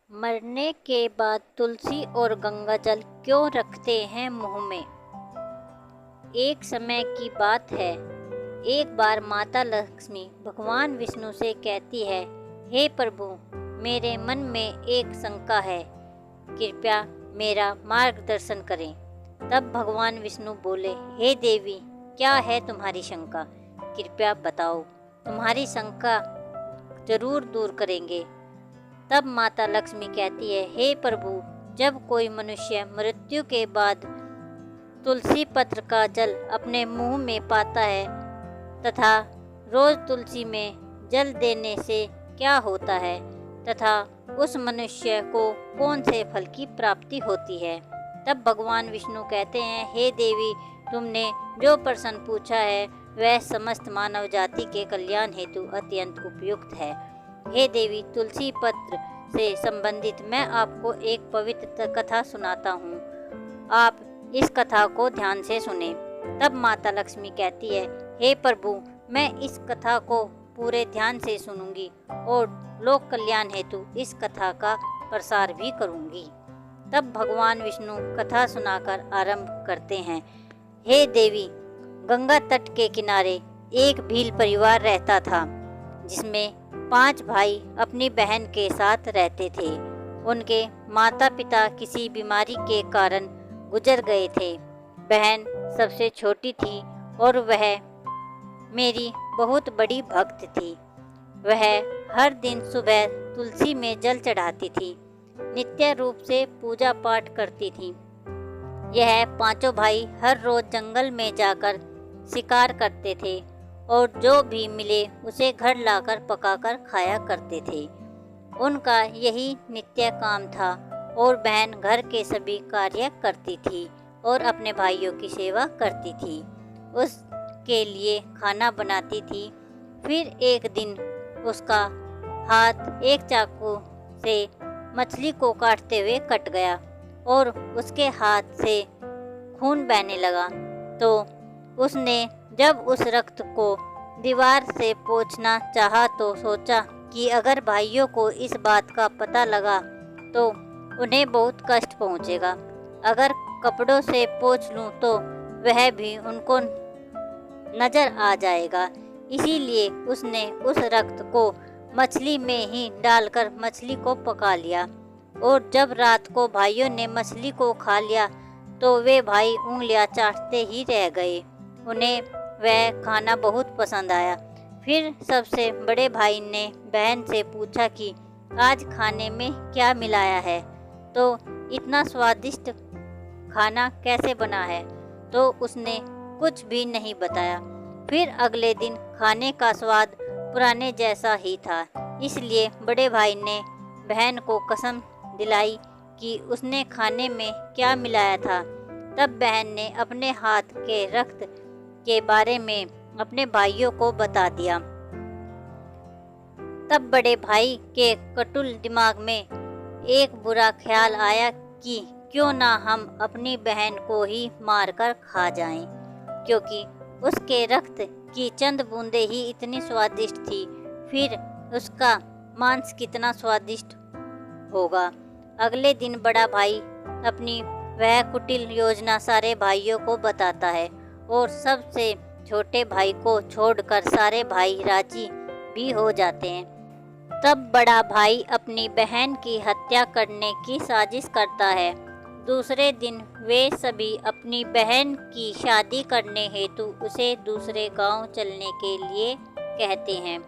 मरने के बाद तुलसी और गंगा जल क्यों रखते हैं मुंह में। एक समय की बात है, एक बार माता लक्ष्मी भगवान विष्णु से कहती है, हे प्रभु, मेरे मन में एक शंका है, कृपया मेरा मार्गदर्शन करें। तब भगवान विष्णु बोले, हे देवी, क्या है तुम्हारी शंका, कृपया बताओ, तुम्हारी शंका जरूर दूर करेंगे। तब माता लक्ष्मी कहती है, हे प्रभु, जब कोई मनुष्य मृत्यु के बाद तुलसी पत्र का जल अपने मुंह में पाता है तथा रोज तुलसी में जल देने से क्या होता है तथा उस मनुष्य को कौन से फल की प्राप्ति होती है। तब भगवान विष्णु कहते हैं, हे देवी, तुमने जो प्रश्न पूछा है वह समस्त मानव जाति के कल्याण हेतु अत्यंत उपयुक्त है। हे देवी, तुलसी पत्र से संबंधित मैं आपको एक पवित्र कथा सुनाता हूँ, आप इस कथा को ध्यान से सुने। तब माता लक्ष्मी कहती है, हे प्रभु, मैं इस कथा को पूरे ध्यान से सुनूंगी और लोक कल्याण हेतु इस कथा का प्रसार भी करूंगी। तब भगवान विष्णु कथा सुनाकर आरंभ करते हैं, हे देवी, गंगा तट के किनारे एक भील परिवार रहता था, जिसमें 5 भाई अपनी बहन के साथ रहते थे। उनके माता पिता किसी बीमारी के कारण गुजर गए थे। बहन सबसे छोटी थी और वह मेरी बहुत बड़ी भक्त थी। वह हर दिन सुबह तुलसी में जल चढ़ाती थी, नित्य रूप से पूजा पाठ करती थी। यह 5 भाई हर रोज जंगल में जाकर शिकार करते थे और जो भी मिले उसे घर लाकर पकाकर खाया करते थे। उनका यही नित्य काम था और बहन घर के सभी कार्य करती थी और अपने भाइयों की सेवा करती थी, उसके लिए खाना बनाती थी। फिर एक दिन उसका हाथ एक चाकू से मछली को काटते हुए कट गया और उसके हाथ से खून बहने लगा। तो उसने जब उस रक्त को दीवार से पोंछना चाहा तो सोचा कि अगर भाइयों को इस बात का पता लगा तो उन्हें बहुत कष्ट पहुंचेगा। अगर कपड़ों से पोंछ लूं तो वह भी उनको नजर आ जाएगा। इसीलिए उसने उस रक्त को मछली में ही डालकर मछली को पका लिया और जब रात को भाइयों ने मछली को खा लिया तो वे भाई उंगलियां चाटते ही रह गए। उन्हें वह खाना बहुत पसंद आया। फिर सबसे बड़े भाई ने बहन से पूछा कि आज खाने में क्या मिलाया है, तो इतना स्वादिष्ट खाना कैसे बना है, तो उसने कुछ भी नहीं बताया। फिर अगले दिन खाने का स्वाद पुराने जैसा ही था। इसलिए बड़े भाई ने बहन को कसम दिलाई कि उसने खाने में क्या मिलाया था। तब बहन ने अपने हाथ के रक्त के बारे में अपने भाइयों को बता दिया। तब बड़े भाई के कटुल दिमाग में एक बुरा ख्याल आया कि क्यों ना हम अपनी बहन को ही मारकर खा जाएं, क्योंकि उसके रक्त की चंद बूंदें ही इतनी स्वादिष्ट थी, फिर उसका मांस कितना स्वादिष्ट होगा। अगले दिन बड़ा भाई अपनी वह कुटिल योजना सारे भाइयों को बताता है और सबसे छोटे भाई को छोड़कर सारे भाई राजी भी हो जाते हैं। तब बड़ा भाई अपनी बहन की हत्या करने की साजिश करता है। दूसरे दिन वे सभी अपनी बहन की शादी करने हेतु उसे दूसरे गांव चलने के लिए कहते हैं।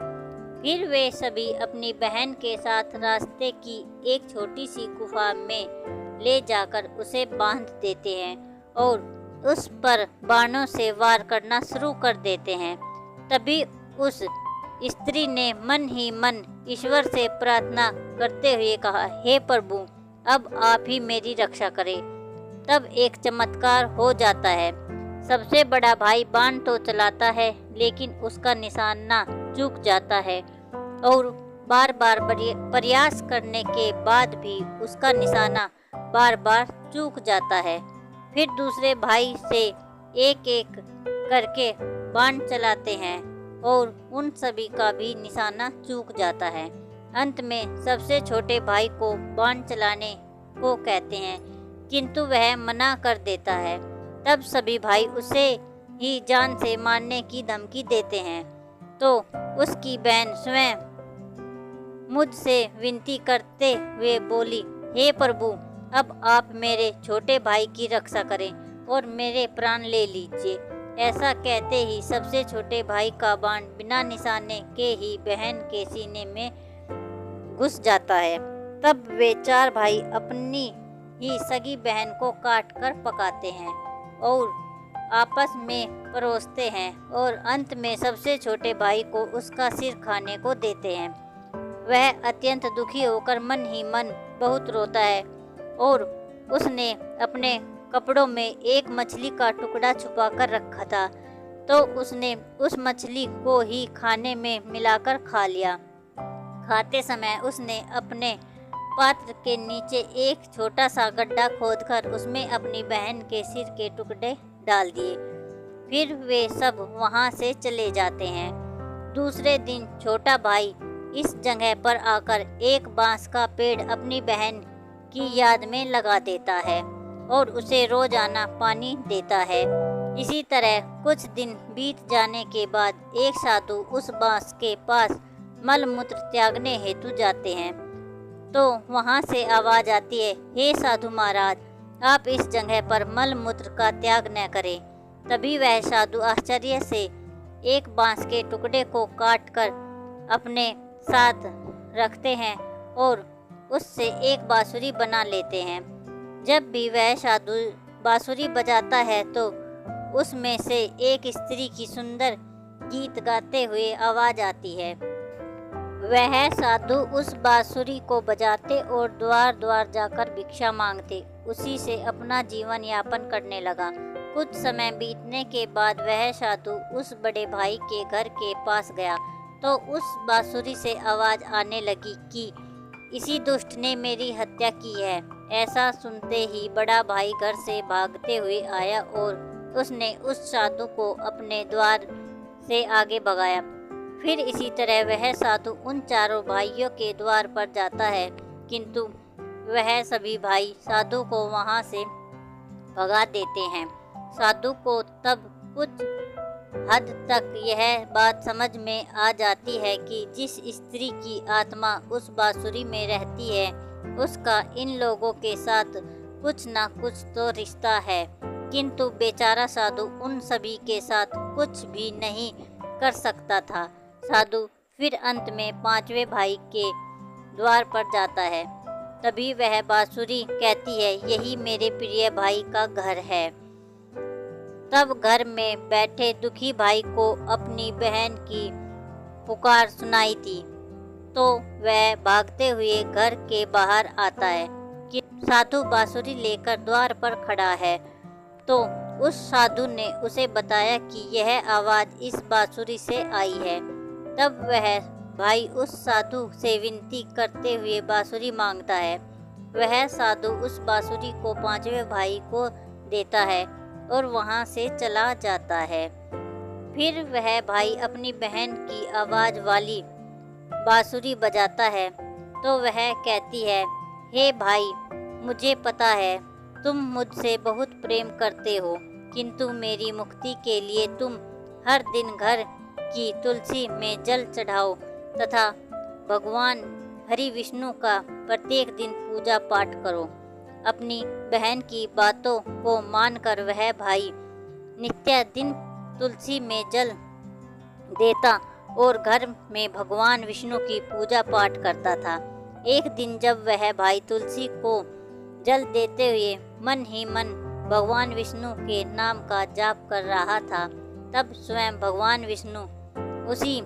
फिर वे सभी अपनी बहन के साथ रास्ते की एक छोटी सी गुफा में ले जाकर उसे बांध देते हैं और उस पर बाणों से वार करना शुरू कर देते हैं। तभी उस स्त्री ने मन ही मन ईश्वर से प्रार्थना करते हुए कहा, हे प्रभु, अब आप ही मेरी रक्षा करें। तब एक चमत्कार हो जाता है। सबसे बड़ा भाई बाण तो चलाता है, लेकिन उसका निशाना चूक जाता है और बार बार प्रयास करने के बाद भी उसका निशाना बार बार चूक जाता है। फिर दूसरे भाई से एक एक करके बाण चलाते हैं और उन सभी का भी निशाना चूक जाता है। अंत में सबसे छोटे भाई को बाण चलाने को कहते हैं, किंतु वह मना कर देता है। तब सभी भाई उसे ही जान से मारने की धमकी देते हैं। तो उसकी बहन स्वयं मुझसे विनती करते हुए बोली, हे प्रभु, अब आप मेरे छोटे भाई की रक्षा करें और मेरे प्राण ले लीजिए। ऐसा कहते ही सबसे छोटे भाई का बाण बिना निशाने के ही बहन के सीने में घुस जाता है। तब वे 4 भाई अपनी ही सगी बहन को काट कर पकाते हैं और आपस में परोसते हैं और अंत में सबसे छोटे भाई को उसका सिर खाने को देते हैं। वह अत्यंत दुखी होकर मन ही मन बहुत रोता है और उसने अपने कपड़ों में एक मछली का टुकड़ा छुपा कर रखा था, तो उसने उस मछली को ही खाने में मिलाकर खा लिया। खाते समय उसने अपने पात्र के नीचे एक छोटा सा गड्ढा खोदकर उसमें अपनी बहन के सिर के टुकड़े डाल दिए। फिर वे सब वहां से चले जाते हैं। दूसरे दिन छोटा भाई इस जगह पर आकर एक बांस का पेड़ अपनी बहन की याद में लगा देता है और उसे रोजाना पानी देता है। इसी तरह कुछ दिन बीत जाने के बाद एक साधु उस बांस के पास मलमूत्र त्यागने हेतु जाते हैं। तो वहां से आवाज आती है, हे साधु महाराज, आप इस जगह पर मलमूत्र का त्याग न करें। तभी वह साधु आश्चर्य से एक बांस के टुकड़े को काटकर अपने साथ रखते हैं और उससे एक बांसुरी बना लेते हैं। जब भी वह साधु बांसुरी बजाता है तो उसमें से एक स्त्री की सुंदर गीत गाते हुए आवाज आती है। वह साधु उस बांसुरी को बजाते और द्वार द्वार जाकर भिक्षा मांगते उसी से अपना जीवन यापन करने लगा। कुछ समय बीतने के बाद वह साधु उस बड़े भाई के घर के पास गया तो उस बांसुरी से आवाज आने लगी कि इसी दुष्ट ने मेरी हत्या की है। ऐसा सुनते ही बड़ा भाई घर से भागते हुए आया और उसने उस साधु को अपने द्वार से आगे भगाया। फिर इसी तरह वह साधु उन चारों भाइयों के द्वार पर जाता है, किंतु वह सभी भाई साधु को वहां से भगा देते हैं। साधु को तब कुछ हद तक यह बात समझ में आ जाती है कि जिस स्त्री की आत्मा उस बांसुरी में रहती है उसका इन लोगों के साथ कुछ ना कुछ तो रिश्ता है, किंतु बेचारा साधु उन सभी के साथ कुछ भी नहीं कर सकता था। साधु फिर अंत में 5वें भाई के द्वार पर जाता है। तभी वह बांसुरी कहती है, यही मेरे प्रिय भाई का घर है। तब घर में बैठे दुखी भाई को अपनी बहन की पुकार सुनाई थी, तो वह भागते हुए घर के बाहर आता है कि साधु बांसुरी लेकर द्वार पर खड़ा है। तो उस साधु ने उसे बताया कि यह आवाज इस बांसुरी से आई है। तब वह भाई उस साधु से विनती करते हुए बांसुरी मांगता है। वह साधु उस बांसुरी को 5वें भाई को देता है और वहां से चला जाता है। फिर वह भाई अपनी बहन की आवाज वाली बांसुरी बजाता है तो वह कहती है, हे भाई, मुझे पता है तुम मुझसे बहुत प्रेम करते हो, किंतु मेरी मुक्ति के लिए तुम हर दिन घर की तुलसी में जल चढ़ाओ तथा भगवान हरि विष्णु का प्रत्येक दिन पूजा पाठ करो। अपनी बहन की बातों को मानकर वह भाई नित्य दिन तुलसी में जल देता और घर में भगवान विष्णु की पूजा पाठ करता था। एक दिन जब वह भाई तुलसी को जल देते हुए मन ही मन भगवान विष्णु के नाम का जाप कर रहा था, तब स्वयं भगवान विष्णु उसी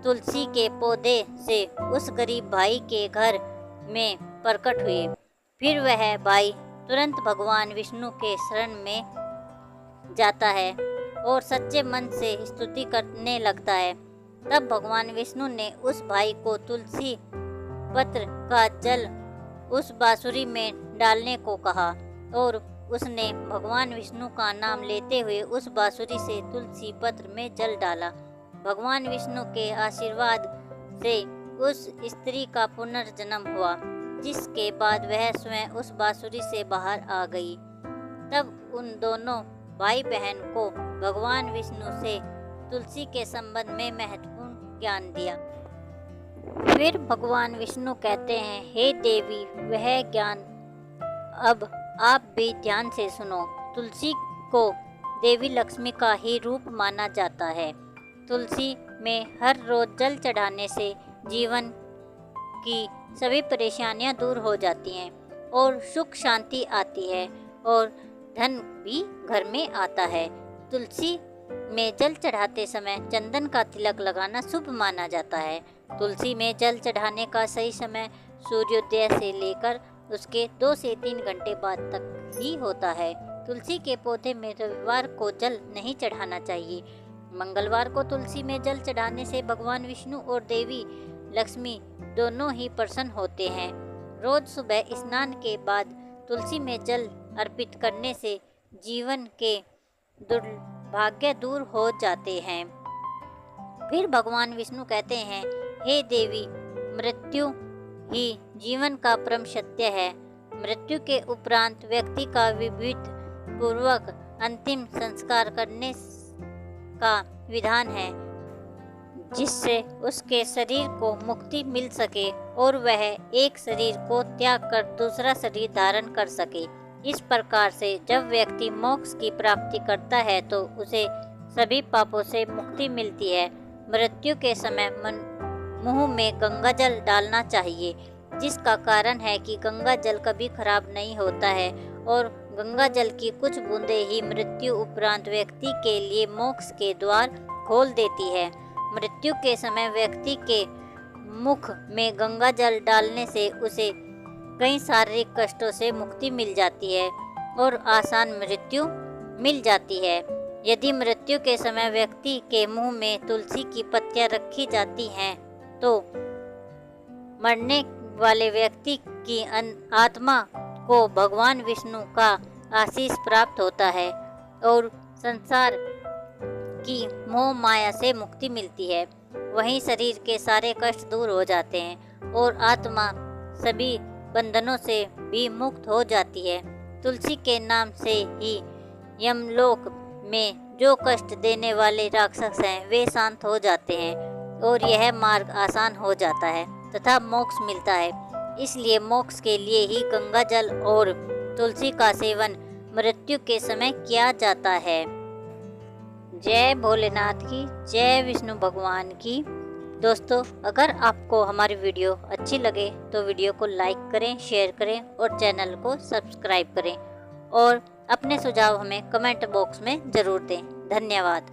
तुलसी के पौधे से उस गरीब भाई के घर में प्रकट हुए। फिर वह भाई तुरंत भगवान विष्णु के शरण में जाता है और सच्चे मन से स्तुति करने लगता है। तब भगवान विष्णु ने उस भाई को तुलसी पत्र का जल उस बांसुरी में डालने को कहा और उसने भगवान विष्णु का नाम लेते हुए उस बांसुरी से तुलसी पत्र में जल डाला। भगवान विष्णु के आशीर्वाद से उस स्त्री का पुनर्जन्म हुआ, जिसके बाद वह स्वयं उस बांसुरी से बाहर आ गई। तब उन दोनों भाई बहन को भगवान विष्णु से तुलसी के संबंध में महत्वपूर्ण ज्ञान दिया। फिर भगवान विष्णु कहते हैं, हे देवी, वह ज्ञान अब आप भी ध्यान से सुनो। तुलसी को देवी लक्ष्मी का ही रूप माना जाता है। तुलसी में हर रोज जल चढ़ाने से जीवन की सभी परेशानियां दूर हो जाती हैं और सुख शांति आती है और धन भी घर में आता है। तुलसी में जल चढ़ाते समय चंदन का तिलक लगाना शुभ माना जाता है। तुलसी में जल चढ़ाने का सही समय सूर्योदय से लेकर उसके 2 से 3 घंटे बाद तक ही होता है। तुलसी के पौधे में रविवार को जल नहीं चढ़ाना चाहिए। मंगलवार को तुलसी में जल चढ़ाने से भगवान विष्णु और देवी लक्ष्मी दोनों ही प्रसन्न होते हैं। रोज सुबह स्नान के बाद तुलसी में जल अर्पित करने से जीवन के दुर्भाग्य दूर हो जाते हैं। फिर भगवान विष्णु कहते हैं, हे देवी, मृत्यु ही जीवन का परम सत्य है। मृत्यु के उपरांत व्यक्ति का विधि पूर्वक अंतिम संस्कार करने का विधान है, जिससे उसके शरीर को मुक्ति मिल सके और वह एक शरीर को त्याग कर दूसरा शरीर धारण कर सके। इस प्रकार से जब व्यक्ति मोक्ष की प्राप्ति करता है तो उसे सभी पापों से मुक्ति मिलती है। मृत्यु के समय मुंह में गंगा जल डालना चाहिए, जिसका कारण है कि गंगा जल कभी खराब नहीं होता है और गंगा जल की कुछ बूंदें ही मृत्यु उपरांत व्यक्ति के लिए मोक्ष के द्वार खोल देती है। मृत्यु के समय व्यक्ति के मुख में गंगा जल डालने से उसे कई शारीरिक कष्टों से मुक्ति मिल जाती है और आसान मृत्यु मिल जाती है। यदि मृत्यु के समय व्यक्ति के मुंह में तुलसी की पत्तियां रखी जाती हैं तो मरने वाले व्यक्ति की आत्मा को भगवान विष्णु का आशीष प्राप्त होता है और संसार की मोह माया से मुक्ति मिलती है। वहीं शरीर के सारे कष्ट दूर हो जाते हैं और आत्मा सभी बंधनों से भी मुक्त हो जाती है। तुलसी के नाम से ही यमलोक में जो कष्ट देने वाले राक्षस हैं वे शांत हो जाते हैं और यह मार्ग आसान हो जाता है तथा मोक्ष मिलता है। इसलिए मोक्ष के लिए ही गंगा जल और तुलसी का सेवन मृत्यु के समय किया जाता है। जय भोलेनाथ की, जय विष्णु भगवान की। दोस्तों, अगर आपको हमारी वीडियो अच्छी लगे तो वीडियो को लाइक करें, शेयर करें और चैनल को सब्सक्राइब करें और अपने सुझाव हमें कमेंट बॉक्स में ज़रूर दें। धन्यवाद।